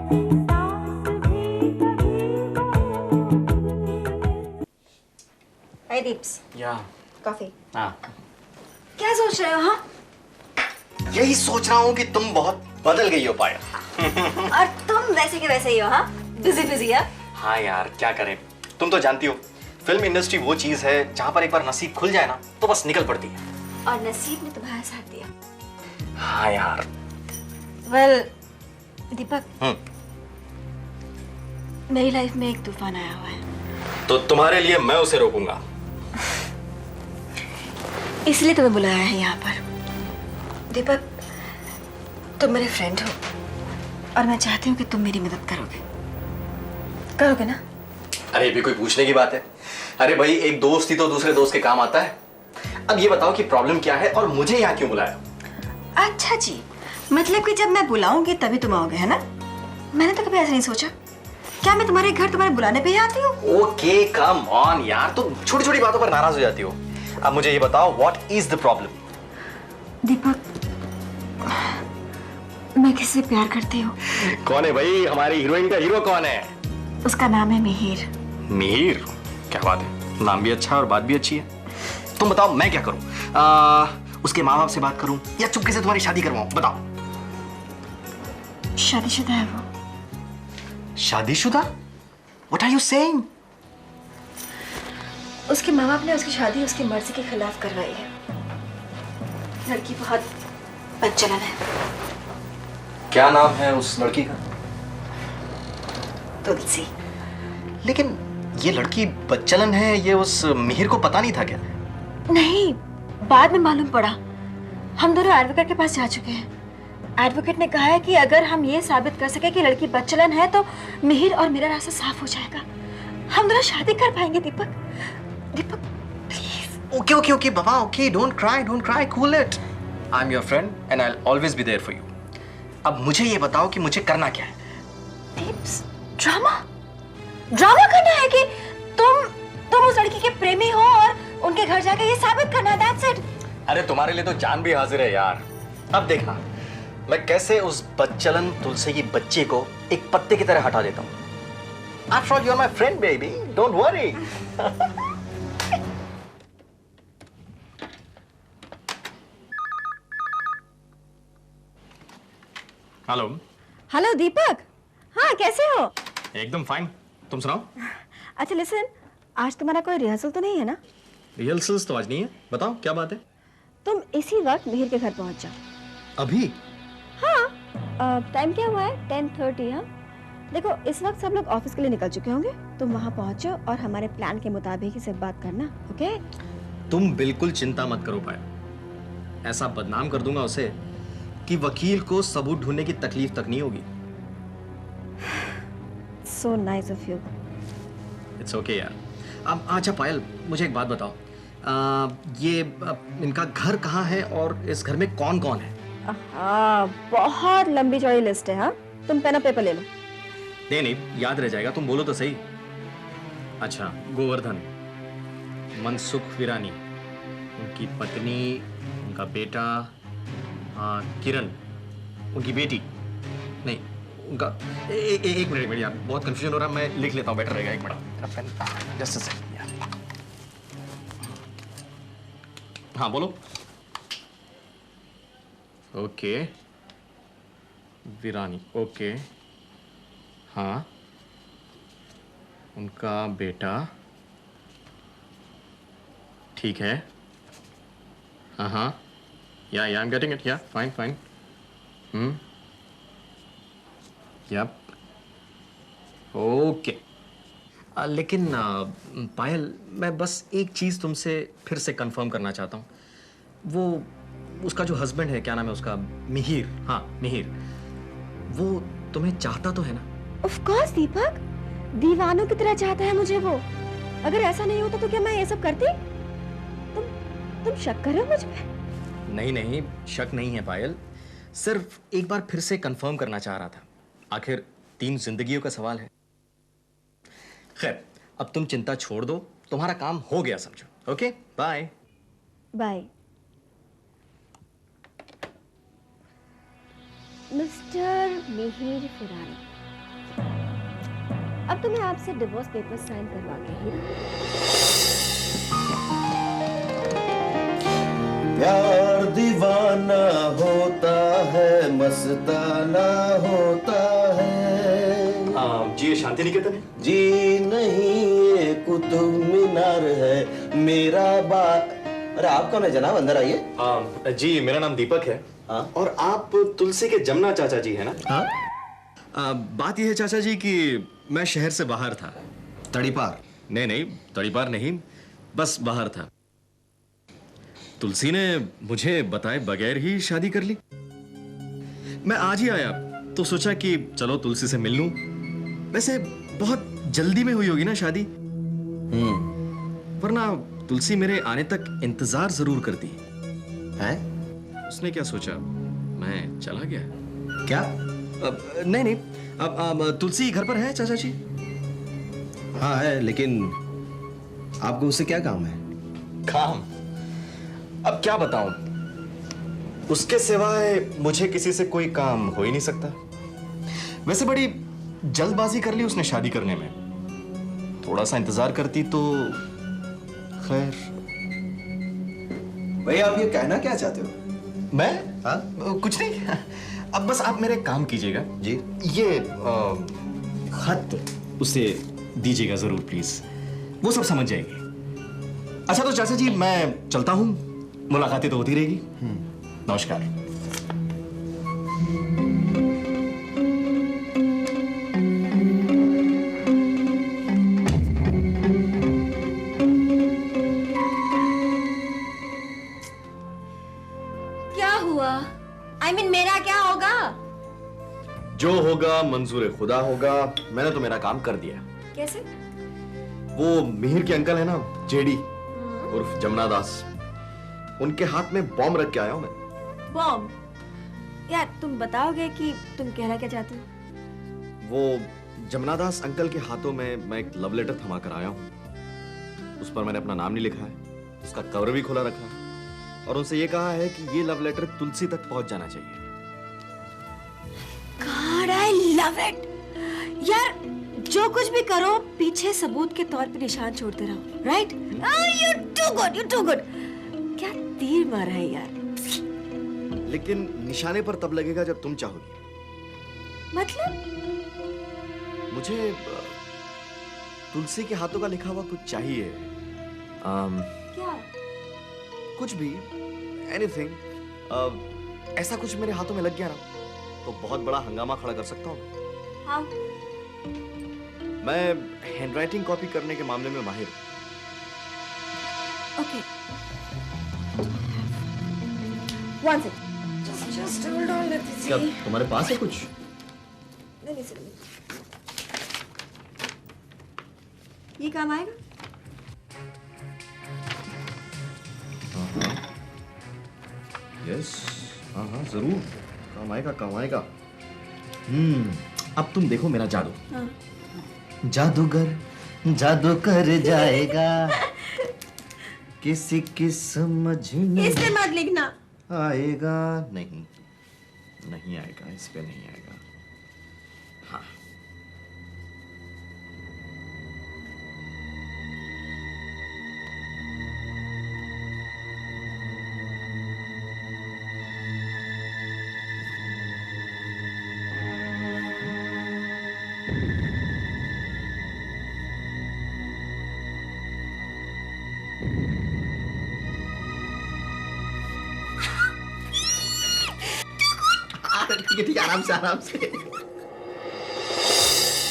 हाय दीप्स। या कॉफी। हाँ, क्या सोच रहे हो? हाँ, यही सोच रहा हूँ कि तुम बहुत बदल गई हो पायल। और तुम वैसे के वैसे ही हो। हाँ, बिजी बिजी है। हाँ यार, क्या करें, तुम तो जानती हो फिल्म इंडस्ट्री वो चीज है जहाँ पर एक बार नसीब खुल जाए ना तो बस निकल पड़ती है। और नसीब ने तुम्हारा साथ दिया। हाँ यार। वेल दीपक, मेरी लाइफ में एक तूफान आया हुआ है। तो तुम्हारे लिए मैं उसे रोकूंगा। इसलिए तुम्हें बुलाया है यहाँ पर। दीपक, तुम मेरे फ्रेंड हो और मैं चाहती हूँ कि तुम मेरी मदद करोगे। करोगे ना? अरे ये भी कोई पूछने की बात है? अरे भाई, एक दोस्त ही तो दूसरे दोस्त के काम आता है। अब ये बताओ कि प्रॉब्लम क्या है और मुझे यहाँ क्यों बुलाया? अच्छा जी, मतलब कि जब मैं बुलाऊंगी तभी तुम आओगे, है ना? मैंने तो कभी ऐसा नहीं सोचा। क्या मैं तुम्हारे घर तुम्हारे बुलाने पे ही आती हूँ? ओके कम ऑन यार, तुम छोटी छोटी बातों पर नाराज हो जाती हो। अब मुझे ये बताओ, व्हाट इज द प्रॉब्लम? दीपक, मैं किससे प्यार करती हूँ। कौन है भाई? हमारी हीरोइन का हीरो कौन है? उसका नाम है मिहिर। मिहिर? क्या बात है, नाम भी अच्छा है और बात भी अच्छी है। तुम बताओ मैं क्या करूं? उसके माँ बाप से बात करूं या चुपके से तुम्हारी शादी करवाऊं? बताओ। शादीशुदा है वो। शादीशुदा? What are you saying? उसके माँ बाप ने उसकी शादी उसकी मर्जी के खिलाफ करवाई है। लड़की बहुत बदचलन है। क्या नाम है उस लड़की का? तुलसी। लेकिन ये लड़की बदचलन है, ये उस मिहिर को पता नहीं था क्या? नहीं, बाद में मालूम पड़ा। हम दोनों एडवोकेट के पास जा चुके हैं। एडवोकेट ने कहा है कि अगर हम ये साबित कर सके कि लड़की बदचलन है तो मिहिर और मेरा रास्ता साफ हो जाएगा। हम दोनों शादी कर पाएंगे। Deepak, Deepak please. Okay okay okay बाबा, okay, don't cry, cool it. I am your friend and I will always be there for you. अब मुझे ये बताओ कि मुझे करना क्या है? दीप्स, ड्रामा करना है कि तुम उस लड़की के प्रेमी हो और उनके घर जाके ये साबित करना है। That's it. अरे तुम्हारे लिए तो जान भी हाजिर है यार। अब देखना मैं कैसे उस बदचलन तुलसी की बच्ची को एक पत्ते की तरह हटा देता हूं। After all, you're my friend, baby. Don't worry. Hello. Hello Deepak. हाँ, कैसे हो? एकदम फाइन, तुम सुनाओ। अच्छा लिसन, आज तुम्हारा कोई रिहर्सल तो नहीं है ना? रिहर्सल्स तो आज नहीं है। बताओ क्या बात है? तुम इसी वक्त मिहिर के घर पहुंच जाओ। अभी? हाँ, टाइम क्या हुआ है? 10:30। हाँ, देखो इस वक्त सब लोग ऑफिस के लिए निकल चुके होंगे। तुम वहां पहुंचो और हमारे प्लान के मुताबिक ही सब बात करना। ओके? तुम बिल्कुल चिंता मत करो पायल। ऐसा बदनाम कर दूंगा उसे कि वकील को सबूत ढूंढने की तकलीफ तक नहीं होगी। So nice of you. It's okay यार। अब अच्छा पायल, मुझे एक बात बताओ, ये इनका घर कहाँ है और इस घर में कौन कौन है? हाँ, बहुत लंबी चौड़ी लिस्ट है। हाँ, तुम पेन और पेपर ले लो। नहीं, याद रह जाएगा, तुम बोलो तो सही। अच्छा, गोवर्धन, मनसुख विरानी, उनकी पत्नी, उनका बेटा, किरण, उनकी बेटी, नहीं उनका एक मिनट यार, बहुत कंफ्यूजन हो रहा है, मैं लिख लेता हूँ, बेटर रहेगा। एक मिनट, जस्ट अ सेकंड यार। हाँ बोलो। ओके, विरानी, ओके, हाँ, उनका बेटा, ठीक है, हाँ, या आई एम गेटिंग इट, या फाइन, यप, ओके। लेकिन पायल, मैं बस एक चीज़ तुमसे फिर से कंफर्म करना चाहता हूँ। वो उसका जो हस्बैंड है, क्या नाम है उसका? मिहिर। हाँ, मिहिर, वो तुम्हें चाहता तो है ना? ऑफ कोर्स दीपक, दीवानों की तरह चाहता है मुझे वो। अगर ऐसा नहीं होता तो क्या मैं ये सब करती? तुम शक कर रहे हो मुझ पे? नहीं, शक नहीं है पायल, सिर्फ एक बार फिर से कंफर्म करना चाह रहा था। आखिर 3 जिंदगियों का सवाल है। खैर, अब तुम चिंता छोड़ दो, तुम्हारा काम हो गया समझो। Okay, bye. Bye. Mister Mihir Firani, अब तो मैं आपसे डिवोर्स पेपर साइन करवा के ही प्यार दीवाना होता है, मस्ताना होता है। जी ये शांति निकेतन है? जी नहीं, ये कुतुब मीनार है मेरा अरे आप कौन है जनाब, अंदर आइए। जी मेरा नाम दीपक है। हाँ? और आप तुलसी के जमुना चाचा जी है ना? हाँ? बात यह है चाचा जी कि मैं शहर से बाहर था। तड़ीपार? नहीं, तड़ीपार नहीं, बस बाहर था। तुलसी ने मुझे बताए बगैर ही शादी कर ली। मैं आज ही आया तो सोचा कि चलो तुलसी से मिल लूं। वैसे बहुत जल्दी में हुई होगी ना शादी, वरना तुलसी मेरे आने तक इंतजार जरूर करती है। उसने क्या सोचा मैं चला गया? क्या? नहीं, अब तुलसी घर पर है चाचा जी? हाँ है, लेकिन आपको उससे क्या काम है? काम? अब क्या बताऊं, उसके सिवाय मुझे किसी से कोई काम हो ही नहीं सकता। वैसे बड़ी जल्दबाजी कर ली उसने शादी करने में। थोड़ा सा इंतजार करती तो खैर। भाई आप ये कहना क्या चाहते हो? मैं? हाँ? कुछ नहीं। अब बस आप मेरे काम कीजिएगा जी। ये खत उसे दीजिएगा जरूर प्लीज, वो सब समझ जाएगी। अच्छा तो चाचा जी मैं चलता हूं, मुलाकातें तो होती रहेगी। नमस्कार। क्या हुआ? मेरा क्या होगा? जो होगा मंजूर खुदा होगा। मैंने तो मेरा काम कर दिया। कैसे? वो मिहिर के अंकल है ना, जेडी उर्फ जमुना दास, उनके हाथ में बॉम्ब रख के आया हूं मैं। बॉम्ब? यार तुम बताओगे कि तुम कहना क्या चाहते हो? वो जमुना दास अंकल के हाथों में मैं एक लव लेटर थमा कर आया हूं। उस पर मैंने अपना नाम नहीं लिखा है, उसका कवर भी खोला रखा है और उनसे ये कहा है कि ये लव लेटर तुलसी तक पहुंच जाना चाहिए। God, I love it. यार जो कुछ भी करो पीछे सबूत के तौर पे निशान छोड़ते रहो, right? You too good, you too good. क्या तीर मारा है यार। लेकिन निशाने पर तब लगेगा जब तुम चाहोगी। मतलब? मुझे तुलसी के हाथों का लिखा हुआ कुछ चाहिए। क्या? कुछ भी, एनीथिंग। ऐसा कुछ मेरे हाथों में लग गया ना तो बहुत बड़ा हंगामा खड़ा कर सकता हूँ। हाँ। मैं हैंडराइटिंग कॉपी करने के मामले में माहिर हूँ। Okay. One second. Just hold on, Leticia. क्या तुम्हारे पास है कुछ? नहीं सर। ये काम आएगा? यस, हाँ जरूर काम आएगा, काम आएगा। अब तुम देखो मेरा जादू। हाँ। जादूगर जादू कर जाएगा, किसी की समझ नहीं इससे मत लिखना। आएगा। नहीं आएगा, इस पे नहीं आएगा। हाँ ठीक है, आराम से आराम से।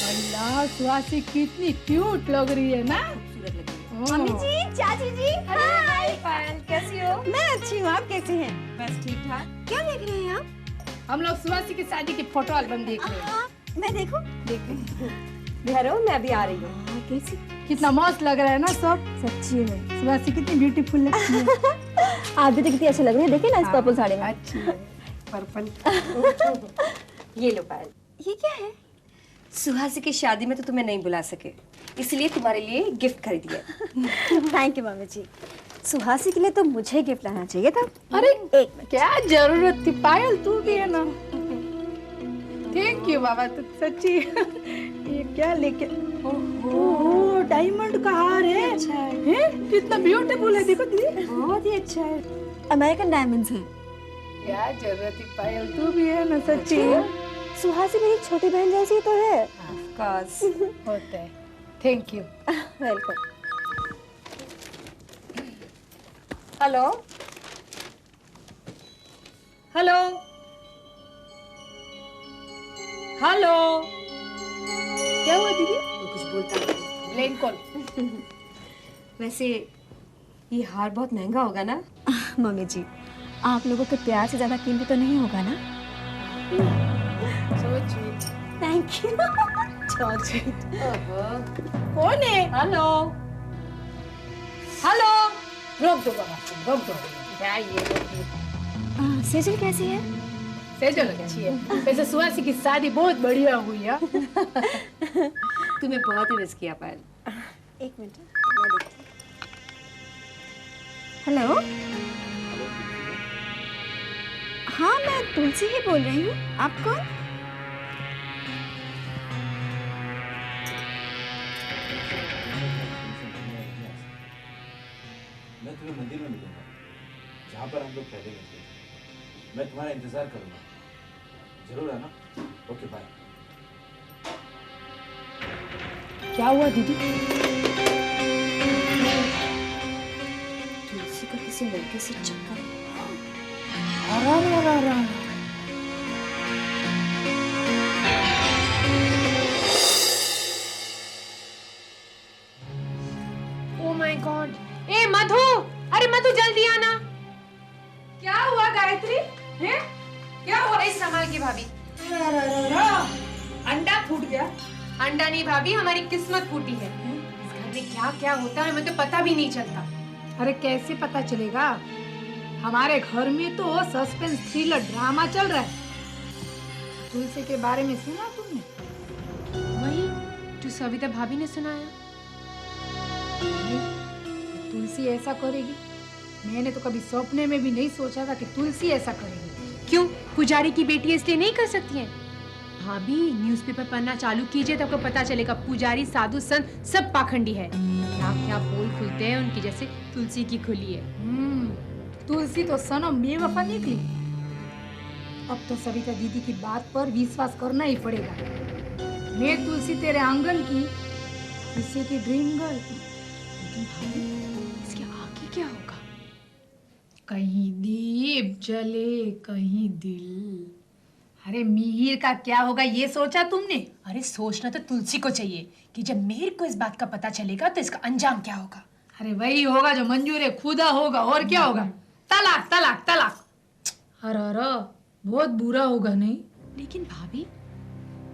अल्लाह सुहासी कितनी क्यूट लग रही है ना। मम्मी जी, चाची जी, हाय। पायल कैसी हो? मैं अच्छी हूँ, आप कैसे हैं? बस ठीक ठाक। क्या देख रहे हैं आप? हम लोग सुहासी की शादी की फोटो एल्बम देख रहे हैं। मैं देखूं? देख रहे हैं। घर हो, मैं अभी आ रही हूँ। कैसी? कितना मस्त लग रहा है ना सब। सच्ची में सुहासी कितनी ब्यूटीफुल लगती है। आप भी तो कितनी अच्छी लग रही है। देखिए ना इस पर्पल साड़ी में। अच्छी है, पर्पल। ये लो पायल। ये क्या है? सुहासी की शादी में तो तुम्हें नहीं बुला सके, इसलिए तुम्हारे लिए गिफ्ट खरीद लिया। थैंक यू मम्मी जी। सुहासी के लिए तो मुझे गिफ्ट लाना चाहिए था। अरे एक मिनट। क्या जरूरत थी पायल, तू भी है ना। थैंक यू बाबा, तो सच्ची। ये क्या लेके ओह डायमंड का हार है। अच्छा है। हैं? कितना ब्यूटीफुल है, देखो दीदी। बहुत ही अच्छा है। अमेरिकन डायमंड्स हैं। क्या जरूरत है पायल, तू भी है ना सच्ची। सुहासी मेरी छोटी बहन जैसी तो है। Of course. होता है। Thank you. Welcome. Hello hello hello. क्या हुआ दीदी? वो कुछ बोलता नहीं। Blame call. वैसे ये हार बहुत महंगा होगा ना? मम्मी जी, आप लोगों के प्यार से ज्यादा कीमती तो नहीं होगा ना? So sweet. Thank you. कौन है? Hello hello. रोक दो बाबा, रोक दो। क्या ये रोक दो। सेजल कैसी है? सेजल अच्छी है। वैसे सुहासी की शादी बहुत बढ़िया हुई है। तुम्हें बहुत ही मिस किया पायल। एक मिनट, मैं देखती हूँ। हेलो। हाँ, मैं तुलसी ही बोल रही हूँ। आप कौन? मैं तुम्हें मंदिर में मिलूंगा, जहाँ पर हम लोग पहले मिलते थे। मैं तुम्हारा इंतजार करूंगा, जरूर आना। Okay bye. क्या हुआ दीदी? तुलसी का किसी लड़के से चक्कर। अरे ओ माय गॉड। ए मधु, अरे मधु जल्दी आना। क्या हुआ गायत्री? हैं? क्या हुआ? अरे संभाल के भाभी। अंडा फूट गया। अंडा नहीं भाभी, हमारी किस्मत फूटी है। इस घर में क्या क्या होता है हमें तो पता भी नहीं चलता। अरे कैसे पता चलेगा? हमारे घर में तो सस्पेंस थ्रिलर ड्रामा चल रहा है। तुलसी के बारे में सुना तुमने? वही जो सविता भाभी ने सुनाया। तुलसी ऐसा करेगी? मैंने तो कभी सपने में भी नहीं सोचा था कि तुलसी ऐसा करेगी। क्यों, पुजारी की बेटी इसलिए नहीं कर सकती है? भाभी न्यूज़पेपर पढ़ना चालू कीजिए तो आपको पता चलेगा पुजारी साधु संत सब पाखंडी है। क्या क्या पोल खुलते हैं उनकी, जैसे तुलसी की खुली है। तुलसी तो सनम बेवफा निकली। अब तो सविता दीदी की बात पर विश्वास करना ही पड़ेगा। मैं तुलसी तेरे आंगन की किसी की ड्रीम गर्ल थी। लेकिन भाभी इसके आगे क्या होगा? कहीं दीप जले कहीं दिल। अरे मिहिर का क्या होगा ये सोचा तुमने? अरे सोचना तो तुलसी को चाहिए कि जब मेहर को इस बात का पता चलेगा तो इसका अंजाम क्या होगा। अरे वही होगा जो मंजूर खुदा होगा, और क्या होगा? तलाक तलाक तलाक। अरे बहुत बुरा होगा नहीं? लेकिन भाभी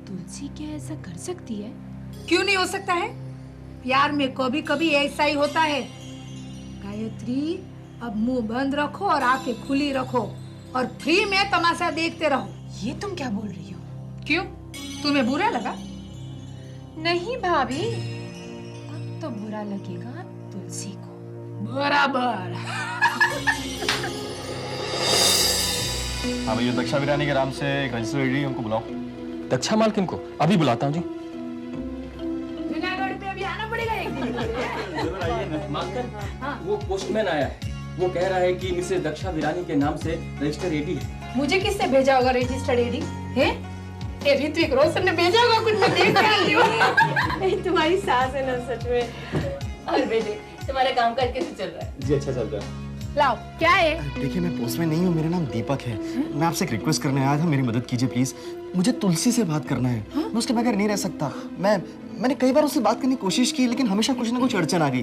तुलसी क्या ऐसा कर सकती है? क्यों नहीं हो सकता है? प्यार में कभी कभी ऐसा ही होता है। गायत्री, अब मुंह बंद रखो और आंखें खुली रखो और फ्री में तमाशा देखते रहो। ये तुम क्या बोल रही हो? क्यों, तुम्हें बुरा लगा? नहीं भाभी, अब तो बुरा लगेगा तुलसी को। बराबर। हाँ भैया, दक्षा बिरानी के नाम से एक रजिस्टर रेडी, उनको बुलाओ। दक्षा मालकिन को अभी बुलाता हूँ जी। जूनागढ़ पे अभी आना पड़ेगा एक दिन। मालकिन, वो पोस्टमैन आया है। वो कह रहा है कि मिसेस दक्षा बिरानी के नाम से रजिस्टर रेडी है। मुझे किससे भेजा होगा रजिस्टर्ड एडी? हैं? ये ऋत्विक रोशन ने भेजा होगा, कुछ मैं देख के आई हूँ। तुम्हारी सास है ना सच में। और बेटे तुम्हारा काम काज कैसे चल रहा है? जी अच्छा चल रहा है। लाओ, क्या है? देखिए, मैं पोस्टमैन नहीं हूँ, मेरा नाम दीपक है। मैं आपसे एक रिक्वेस्ट करने आया था, मेरी मदद कीजिए प्लीज। मुझे तुलसी से बात करना है। मैं उसके बगैर नहीं रह सकता। मैंने कई बार उससे बात करने की कोशिश की, लेकिन हमेशा कुछ ना कुछ अड़चन आ गई।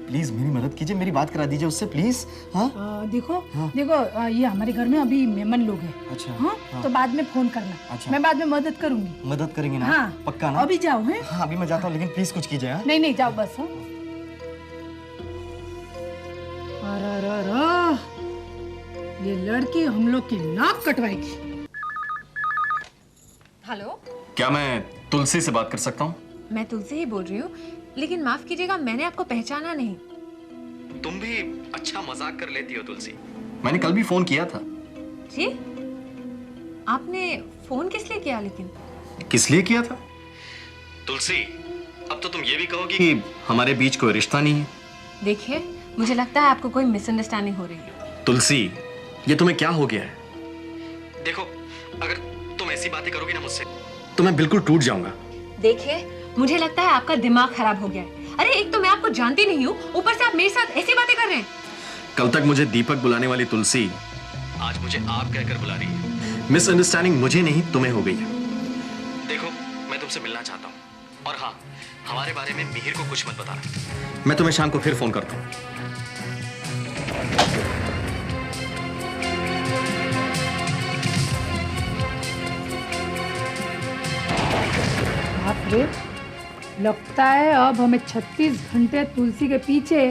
प्लीज मेरी मदद कीजिए, मेरी बात करा दीजिए उससे प्लीज। हाँ देखो ये हमारे घर में अभी मेहमान लोग हैं। अच्छा। हाँ? तो बाद में फोन करना। अच्छा। मैं बाद में मदद करूंगी। मदद करेंगे ना? हाँ। पक्का ना? अभी जाओ। हैं? हाँ अभी मैं जाता हूँ, लेकिन प्लीज कुछ कीजिए। हाँ? नहीं जाओ बस। हाँ? अरे ये लड़की हम लोग की नाक कटवाएगी। हेलो, क्या मैं तुलसी से बात कर सकता हूँ? मैं तुलसी ही बोल रही हूँ, लेकिन माफ कीजिएगा मैंने आपको पहचाना नहीं। तुम भी अच्छा मजाक कर लेती हो तुलसी। मैंने कल भी फोन किया था। जी? आपने फोन किस लिए किया? लेकिन किस लिए किया था? तुलसी, अब तो तुम ये भी कहोगी कि हमारे बीच कोई रिश्ता नहीं है। देखिए, मुझे लगता है आपको कोई मिसअंडरस्टैंडिंग हो रही है। तुलसी, ये तुम्हें क्या हो गया है? देखो, अगर तुम ऐसी बातें करोगी ना मुझसे तो मैं बिल्कुल टूट जाऊंगा। देखिए, मुझे लगता है आपका दिमाग खराब हो गया है। अरे एक तो मैं आपको जानती नहीं हूँ, ऊपर से आप मेरे साथ ऐसी बातें कर रहे हैं। कल तक मुझे दीपक बुलाने वाली तुलसी आज मुझे आप कहकर बुला रही है। मिसअंडरस्टैंडिंग मुझे नहीं तुम्हें हो गई है। देखो, मैं तुमसे मिलना चाहता हूँ, और हाँ, हमारे बारे में मिहिर को कुछ मत बताना। मैं तुम्हें शाम को फिर फोन करता हूँ। बाप रे, लगता है अब हमें 36 घंटे तुलसी के पीछे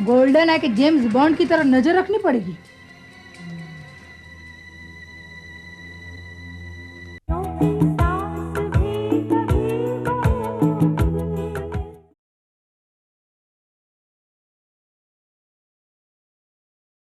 गोल्डन है कि जेम्स बॉन्ड की तरह नजर रखनी पड़ेगी।